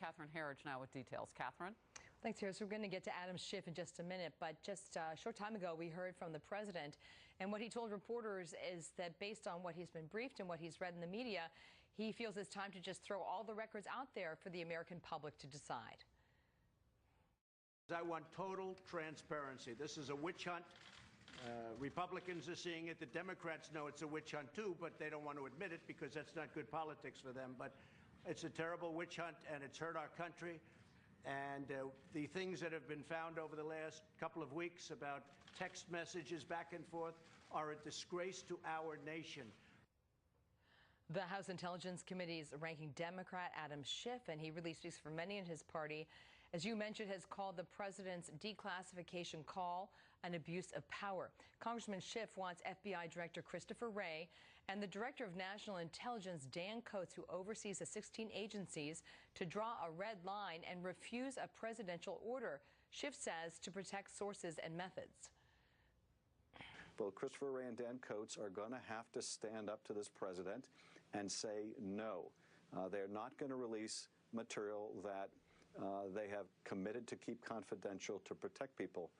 Catherine Herridge now with details. Catherine? Thanks, Harris. We're going to get to Adam Schiff in just a minute, but just a short time ago we heard from the president, and what he told reporters is that based on what he's been briefed and what he's read in the media, he feels it's time to just throw all the records out there for the American public to decide. I want total transparency. This is a witch hunt. Republicans are seeing it. The Democrats know it's a witch hunt too, but they don't want to admit it because that's not good politics for them. But it's a terrible witch hunt, and it's hurt our country. And the things that have been found over the last couple of weeks about text messages back and forth are a disgrace to our nation. The House Intelligence Committee's ranking Democrat Adam Schiff, and he really speaks for many in his party, as you mentioned, has called the president's declassification call an abuse of power. Congressman Schiff wants FBI Director Christopher Wray and the Director of National Intelligence Dan Coats, who oversees the 16 agencies, to draw a red line and refuse a presidential order, Schiff says, to protect sources and methods. Both Christopher Wray and Dan Coats are going to have to stand up to this president and say no. They're not going to release material that they have committed to keep confidential to protect people.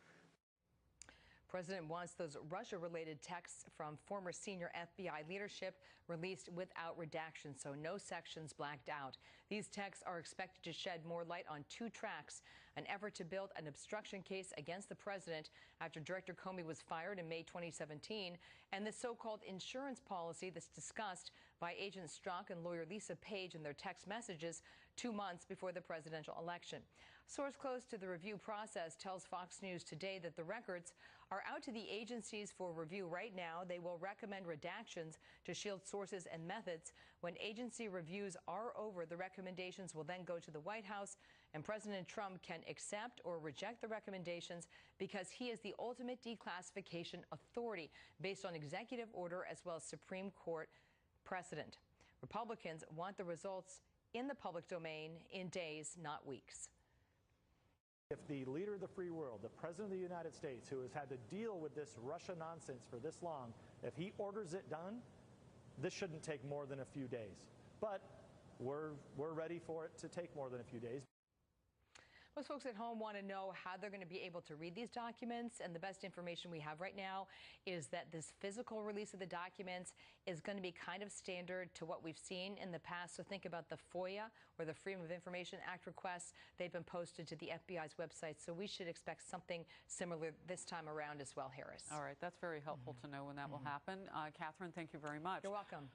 President wants those Russia-related texts from former senior FBI leadership released without redaction, so no sections blacked out. These texts are expected to shed more light on two tracks: an effort to build an obstruction case against the president after Director Comey was fired in May 2017, and the so-called insurance policy that's discussed by Agent Strzok and lawyer Lisa Page in their text messages 2 months before the presidential election. A source close to the review process tells Fox News today that the records are out to the agencies for review right now. They will recommend redactions to shield sources and methods. When agency reviews are over, the recommendations will then go to the White House, and President Trump can accept or reject the recommendations because he is the ultimate declassification authority based on executive order as well as Supreme Court precedent. Republicans want the results in the public domain in days, not weeks. If the leader of the free world, the President of the United States, who has had to deal with this Russia nonsense for this long, if he orders it done, this shouldn't take more than a few days. But we're ready for it to take more than a few days. Most folks at home want to know how they're going to be able to read these documents, and the best information we have right now is that this physical release of the documents is going to be kind of standard to what we've seen in the past. So think about the FOIA or the Freedom of Information Act requests. They've been posted to the FBI's website, so we should expect something similar this time around as well, Harris. All right, that's very helpful to know when that will happen. Catherine, thank you very much. You're welcome.